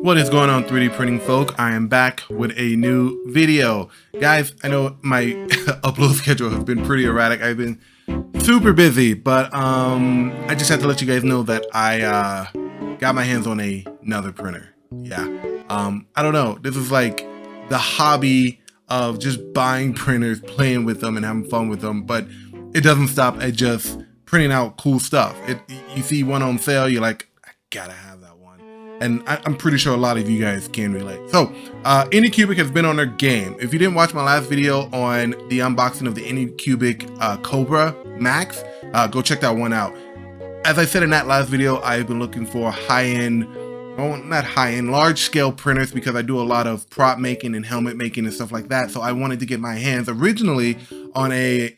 What is going on, 3D printing folk? I am back with a new video. Guys, I know my upload schedule has been pretty erratic. I've been super busy, but I just have to let you guys know that I got my hands on another printer. Yeah. I don't know. This is like the hobby of just buying printers, playing with them and having fun with them, but it doesn't stop at just printing out cool stuff. You see one on sale, you're like, I gotta have that one. And I'm pretty sure a lot of you guys can relate. So, Anycubic has been on their game. If you didn't watch my last video on the unboxing of the Anycubic Cobra Max, go check that one out. As I said in that last video, I've been looking for high-end, well, not high-end, large-scale printers because I do a lot of prop making and helmet making and stuff like that. So I wanted to get my hands originally on a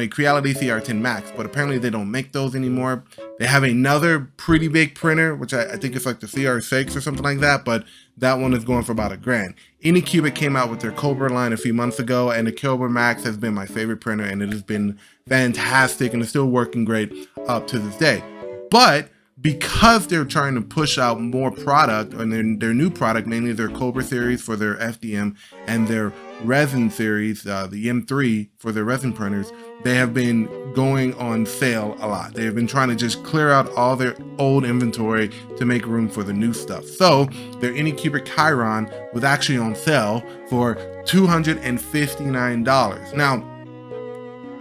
Creality CR10 Max, but apparently they don't make those anymore. They have another pretty big printer, which I think it's like the CR6 or something like that, but that one is going for about $1,000. Anycubic came out with their Cobra line a few months ago, and the Cobra Max has been my favorite printer, and it has been fantastic, and it's still working great up to this day. But because they're trying to push out more product, and their new product, mainly their Cobra series for their FDM and their resin series, the M3 for their resin printers, they have been going on sale a lot. They have been trying to just clear out all their old inventory to make room for the new stuff. So their Anycubic Chiron was actually on sale for $259. Now,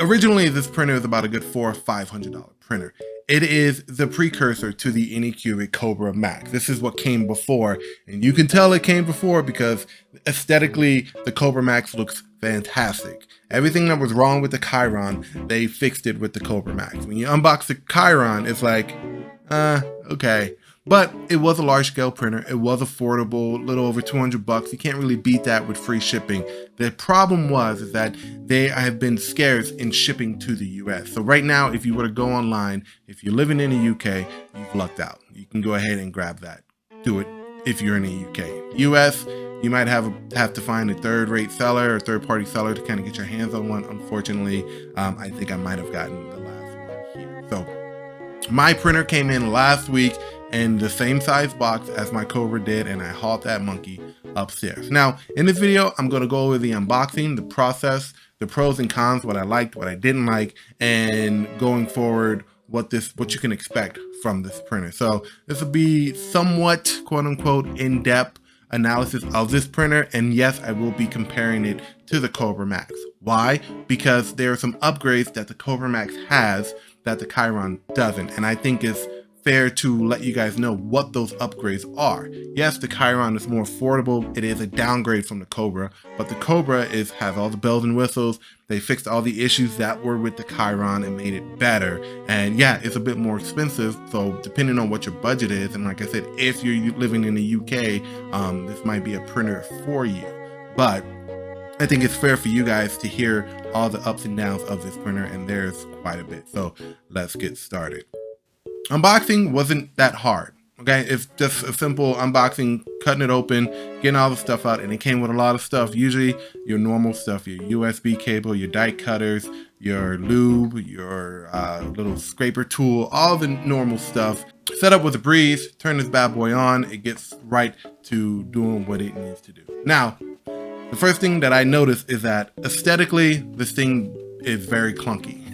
originally this printer is about a good $400 or $500 printer. It is the precursor to the Anycubic Cobra Max. This is what came before, and you can tell it came before because aesthetically, the Cobra Max looks fantastic. Everything that was wrong with the Chiron, they fixed it with the Cobra Max. When you unbox the Chiron, it's like, okay. But it was a large scale printer. It was affordable, a little over $200. You can't really beat that with free shipping. The problem is that they have been scarce in shipping to the US. So right now, if you were to go online, if you're living in the UK, you've lucked out. You can go ahead and grab that. Do it if you're in the UK. US, you might have to find a third-rate seller or third-party seller to kind of get your hands on one. Unfortunately, I think I might have gotten the last one here. So my printer came in last week in the same size box as my Cobra did, and I hauled that monkey upstairs. Now, in this video, I'm going to go over the unboxing, the process, the pros and cons, what I liked, what I didn't like, and going forward, what you can expect from this printer. So this will be somewhat, quote unquote, in-depth analysis of this printer, and yes, I will be comparing it to the Cobra Max. Why? Because there are some upgrades that the Cobra Max has that the Chiron doesn't, and I think it's fair to let you guys know what those upgrades are. Yes, the Chiron is more affordable. It is a downgrade from the Cobra, but the Cobra has all the bells and whistles. They fixed all the issues that were with the Chiron and made it better. And yeah, it's a bit more expensive. So depending on what your budget is, and like I said, if you're living in the UK, this might be a printer for you. But I think it's fair for you guys to hear all the ups and downs of this printer, and there's quite a bit. So let's get started. Unboxing wasn't that hard, okay? It's just a simple unboxing, cutting it open, getting all the stuff out, and it came with a lot of stuff. Usually your normal stuff, your USB cable, your die cutters, your lube, your little scraper tool, all the normal stuff. Set up with a breeze, turn this bad boy on, it gets right to doing what it needs to do. Now, the first thing that I noticed is that aesthetically, this thing is very clunky.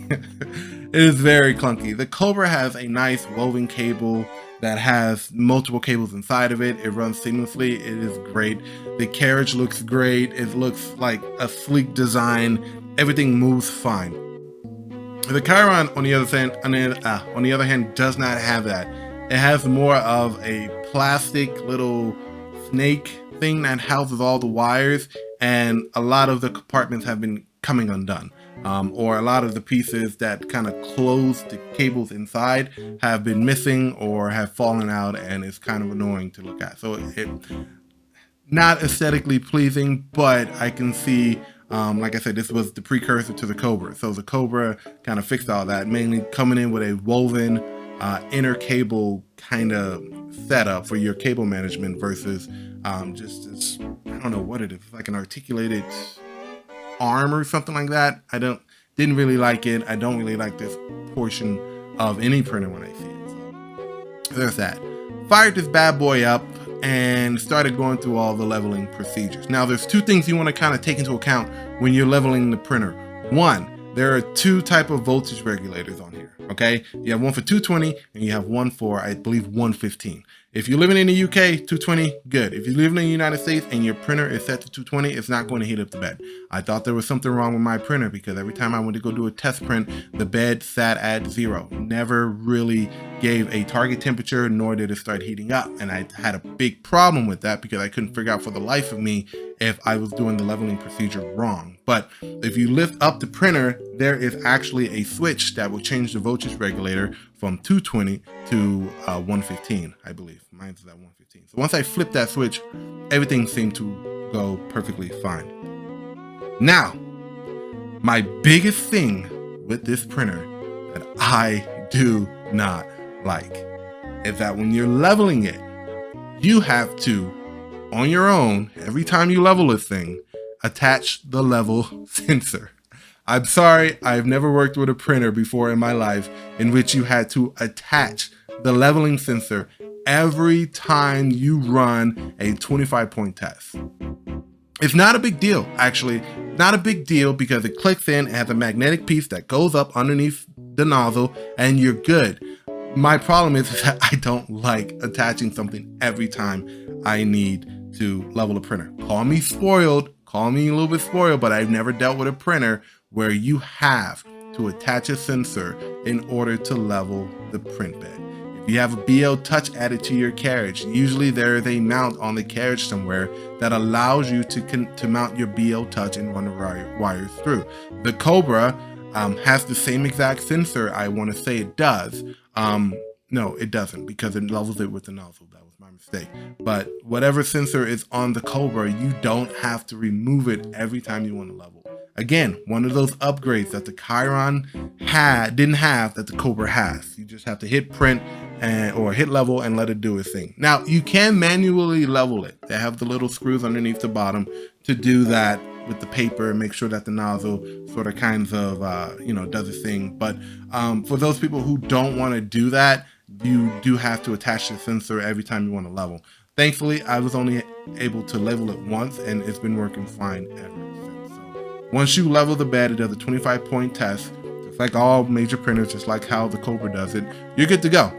It is very clunky. The Cobra has a nice woven cable that has multiple cables inside of it. It runs seamlessly. It is great. The carriage looks great. It looks like a sleek design. Everything moves fine. The Chiron, on the other hand, does not have that. It has more of a plastic little snake thing that houses all the wires, and a lot of the compartments have been coming undone. Or a lot of the pieces that kind of close the cables inside have been missing or have fallen out, and it's kind of annoying to look at. So it not aesthetically pleasing, but I can see, like I said, this was the precursor to the Cobra. So the Cobra kind of fixed all that, mainly coming in with a woven inner cable kind of setup for your cable management versus just this, I don't know what it is, like an articulated arm or something like that. Didn't really like it. I don't really like this portion of any printer when I see it. So there's that. Fired this bad boy up, and started going through all the leveling procedures. Now, there's two things you want to kind of take into account when you're leveling the printer. One, there are two type of voltage regulators on here, okay? You have one for 220 and you have one for, I believe, 115. If you're living in the UK, 220, good. If you live in the United States and your printer is set to 220, it's not going to heat up the bed. I thought there was something wrong with my printer because every time I went to go do a test print, the bed sat at 0. Never really gave a target temperature, nor did it start heating up. And I had a big problem with that because I couldn't figure out for the life of me if I was doing the leveling procedure wrong. But if you lift up the printer, there is actually a switch that will change the voltage regulator from 220 to 115, I believe. Mine's at 115. So once I flipped that switch, everything seemed to go perfectly fine. Now, my biggest thing with this printer that I do not like is that when you're leveling it, you have to, on your own, every time you level this thing, attach the level sensor. I'm sorry, I've never worked with a printer before in my life in which you had to attach the leveling sensor every time you run a 25-point test. It's not a big deal, actually. Not a big deal because it clicks in, it has a magnetic piece that goes up underneath the nozzle, and you're good. My problem is that I don't like attaching something every time I need to level a printer. Call me spoiled, call me a little bit spoiled, but I've never dealt with a printer where you have to attach a sensor in order to level the print bed. If you have a BL Touch added to your carriage, usually there is a mount on the carriage somewhere that allows you to mount your BL Touch and run the wires through. The Cobra has the same exact sensor. I want to say it does. No, it doesn't, because it levels it with the nozzle. That was my mistake. But whatever sensor is on the Cobra, you don't have to remove it every time you want to level. Again, one of those upgrades that the Chiron didn't have that the Cobra has. You just have to hit print or hit level and let it do its thing. Now, you can manually level it. They have the little screws underneath the bottom to do that with the paper and make sure that the nozzle sort of does its thing. But for those people who don't want to do that, you do have to attach the sensor every time you want to level. Thankfully, I was only able to level it once, and it's been working fine ever since. So once you level the bed, it does a 25-point test. It's like all major printers, just like how the Cobra does it. You're good to go.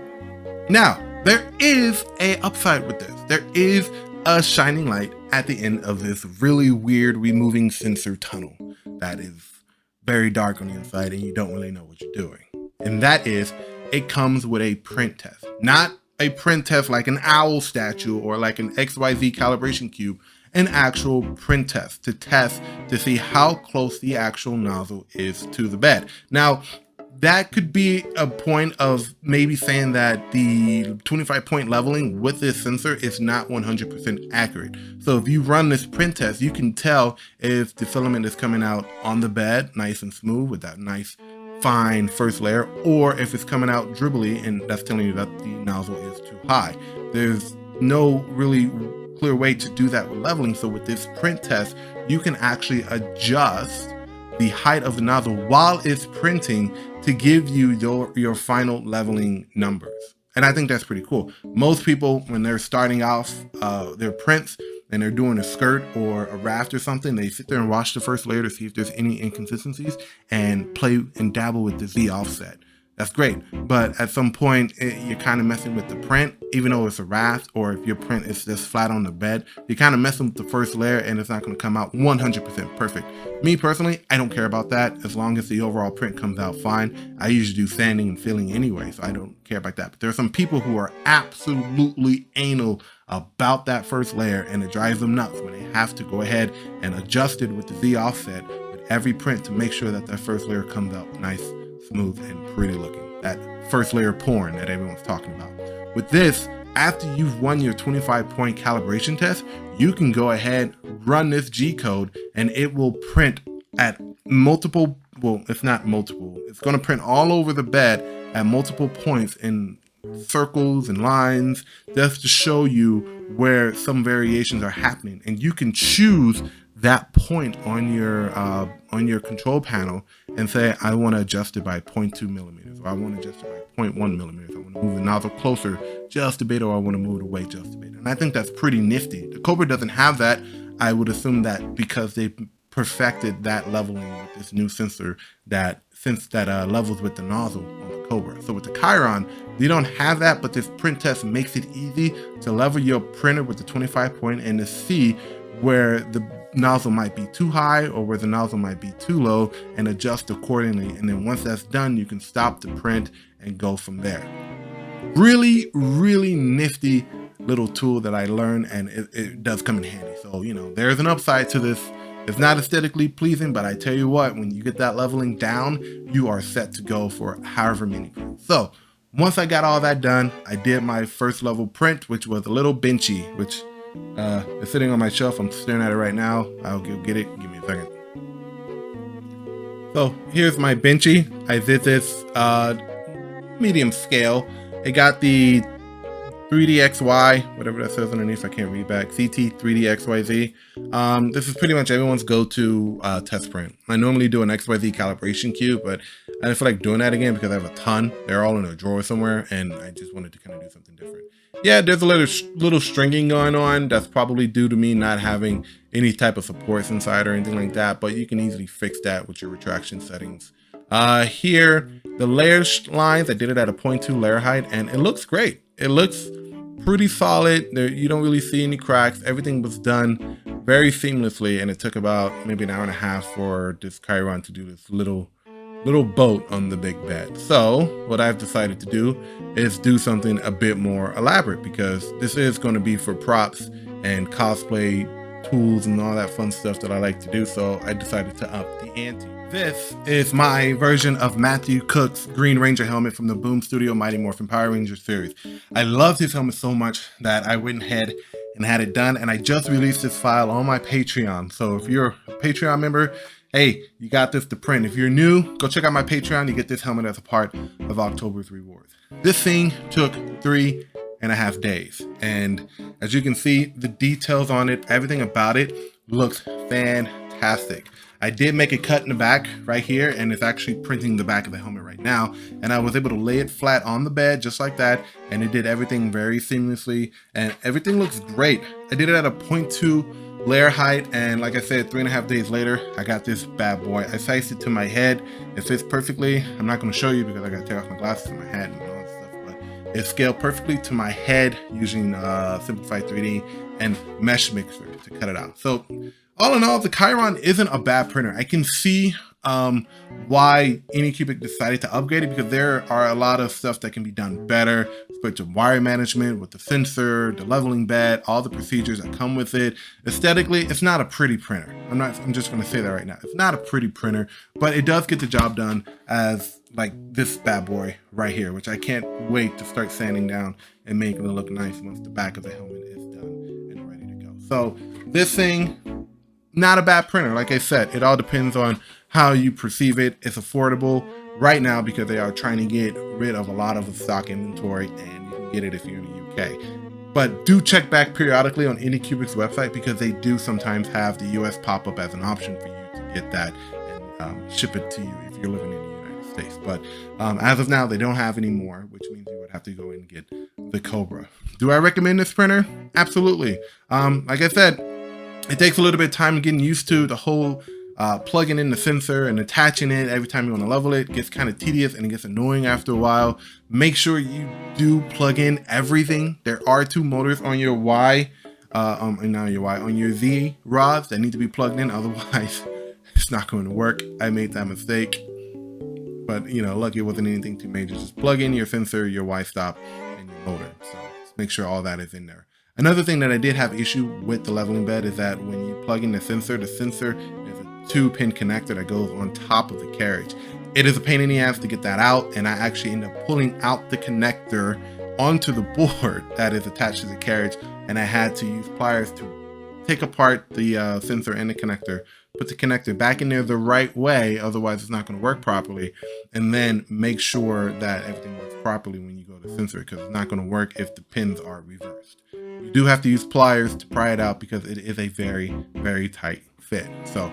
Now, there is a upside with this. There is a shining light at the end of this really weird removing sensor tunnel that is very dark on the inside and you don't really know what you're doing. And that is, it comes with a print test. Not a print test like an owl statue or like an XYZ calibration cube, an actual print test to see how close the actual nozzle is to the bed. Now, that could be a point of maybe saying that the 25-point leveling with this sensor is not 100% accurate. So if you run this print test, you can tell if the filament is coming out on the bed nice and smooth with that nice fine first layer, or if it's coming out dribbly and that's telling you that the nozzle is too high. There's no really clear way to do that with leveling. So with this print test, you can actually adjust the height of the nozzle while it's printing to give you your final leveling numbers. And I think that's pretty cool. Most people, when they're starting off their prints and they're doing a skirt or a raft or something, they sit there and watch the first layer to see if there's any inconsistencies and play and dabble with the Z offset. That's great. But at some point, you're kind of messing with the print, even though it's a raft, or if your print is just flat on the bed, you're kind of messing with the first layer and it's not going to come out 100% perfect. Me personally, I don't care about that as long as the overall print comes out fine. I usually do sanding and filling anyway, so I don't care about that. But there are some people who are absolutely anal about that first layer, and it drives them nuts when they have to go ahead and adjust it with the Z offset with every print to make sure that that first layer comes out nice, smooth, and pretty looking. That first layer porn that everyone's talking about. With this, after you've run your 25-point calibration test, you can go ahead, run this G code, and it will print at multiple, well, it's not multiple, it's going to print all over the bed at multiple points in circles and lines, just to show you where some variations are happening. And you can choose that point on your on your control panel and say, I want to adjust it by 0.2 millimeters, or I want to adjust it by 0.1 millimeters. I want to move the nozzle closer just a bit, or I want to move it away just a bit. And I think that's pretty nifty. The Cobra doesn't have that. I would assume that because they perfected that leveling with this new sensor that levels with the nozzle on the Cobra. So with the Chiron, you don't have that, but this print test makes it easy to level your printer with the 25 point and to see where the nozzle might be too high or where the nozzle might be too low and adjust accordingly. And then once that's done, you can stop the print and go from there. Really, really nifty little tool that I learned, and it does come in handy. So, you know, there's an upside to this. It's not aesthetically pleasing, but I tell you what, when you get that leveling down, you are set to go for however many prints. So once I got all that done, I did my first level print, which was a little benchy, which is sitting on my shelf. I'm staring at it right now. I'll go get it. Give me a second. So here's my benchy. I did this medium scale. It got the 3DXY, whatever that says underneath, I can't read back, CT 3DXYZ. This is pretty much everyone's go-to test print. I normally do an XYZ calibration cube, but I didn't feel like doing that again because I have a ton. They're all in a drawer somewhere, and I just wanted to kind of do something different. Yeah, there's a little stringing going on. That's probably due to me not having any type of supports inside or anything like that, but you can easily fix that with your retraction settings. Here, the layer lines, I did it at a 0.2 layer height, and it looks great. It looks pretty solid. You don't really see any cracks. Everything was done very seamlessly, and it took about maybe an hour and a half for this Chiron to do this little boat on the big bed. So what I've decided to do is do something a bit more elaborate, because this is going to be for props and cosplay tools and all that fun stuff that I like to do. So I decided to up the ante. This is my version of Matthew Cook's Green Ranger helmet from the Boom Studio Mighty Morphin Power Ranger series. I love this helmet so much that I went ahead and had it done, and I just released this file on my Patreon. So if you're a Patreon member, hey, you got this to print. If you're new, go check out my Patreon. You get this helmet as a part of October's rewards. This thing took 3.5 days, and as you can see, the details on it, everything about it looks fantastic. I did make a cut in the back right here, and it's actually printing the back of the helmet right now, and I was able to lay it flat on the bed just like that, and it did everything very seamlessly, and everything looks great. I did it at a 0.2 layer height, and like I said, 3.5 days later, I got this bad boy. I sized it to my head. It fits perfectly. I'm not going to show you because I got to take off my glasses and my hat and all that stuff, but it scaled perfectly to my head using Simplified 3D and Mesh Mixer to cut it out. So all in all, the Chiron isn't a bad printer. I can see why Anycubic decided to upgrade it, because there are a lot of stuff that can be done better, especially wire management with the sensor, the leveling bed, all the procedures that come with it. Aesthetically, it's not a pretty printer. I'm just going to say that right now. It's not a pretty printer, but it does get the job done as like this bad boy right here, which I can't wait to start sanding down and making it look nice once the back of the helmet is done and ready to go. So this thing, not a bad printer. Like I said, it all depends on how you perceive it. It's affordable right now because they are trying to get rid of a lot of the stock inventory, and you can get it if you're in the UK. But do check back periodically on Anycubic's website, because they do sometimes have the US pop up as an option for you to get that and ship it to you if you're living in the United States. But as of now, they don't have any more, which means you would have to go and get the Cobra. Do I recommend this printer? Absolutely. Like I said, it takes a little bit of time getting used to the whole plugging in the sensor and attaching it every time you want to level it. It gets kind of tedious and it gets annoying after a while. Make sure you do plug in everything. There are 2 motors on your on your Z rods that need to be plugged in. Otherwise, it's not going to work. I made that mistake, but you know, lucky it wasn't anything too major. Just plug in your sensor, your Y stop, and your motor. So just make sure all that is in there. Another thing that I did have issue with the leveling bed is that when you plug in the sensor is a 2-pin connector that goes on top of the carriage. It is a pain in the ass to get that out, and I actually end up pulling out the connector onto the board that is attached to the carriage, and I had to use pliers to take apart the sensor and the connector, put the connector back in there the right way, otherwise it's not going to work properly, and then make sure that everything works properly when you go to sensor, because it's not going to work if the pins are reversed. You do have to use pliers to pry it out because it is a very, very tight fit. So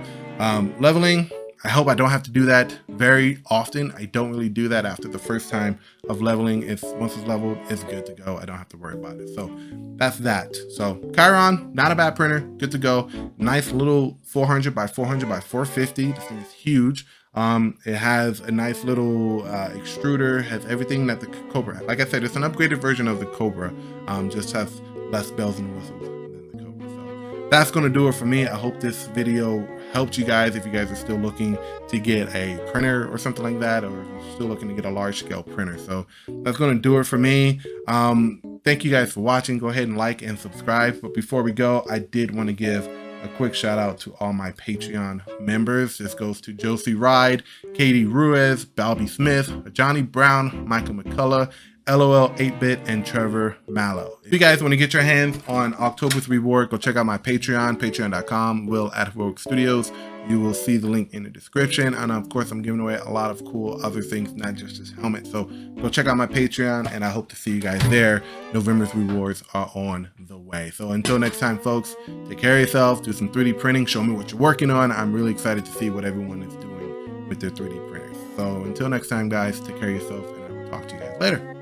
leveling, I hope I don't have to do that very often. I don't really do that after the first time of leveling. Once it's leveled, it's good to go. I don't have to worry about it. So that's that. So Chiron, not a bad printer, good to go. Nice little 400 by 400 by 450. This thing is huge. It has a nice little extruder, has everything that the Cobra has. Like I said, it's an upgraded version of the Cobra, just has less bells and whistles than the Cobra. So that's going to do it for me. I hope this video helped you guys if you guys are still looking to get a printer or something like that, or you're still looking to get a large scale printer. So that's going to do it for me. Thank you guys for watching. Go ahead and like and subscribe. But before we go, I did want to give a quick shout out to all my Patreon members. This goes to Josie Ride, Katie Ruiz, Balby Smith, Johnny Brown, Michael McCullough, LOL 8-Bit, and Trevor Mallow. If you guys want to get your hands on October's reward, go check out my Patreon, patreon.com, Will at Heroic Studios. You will see the link in the description. And of course, I'm giving away a lot of cool other things, not just this helmet. So go check out my Patreon, and I hope to see you guys there. November's rewards are on the way. So until next time, folks, take care of yourselves, do some 3D printing, show me what you're working on. I'm really excited to see what everyone is doing with their 3D printers. So until next time, guys, take care of yourselves, and I will talk to you guys later.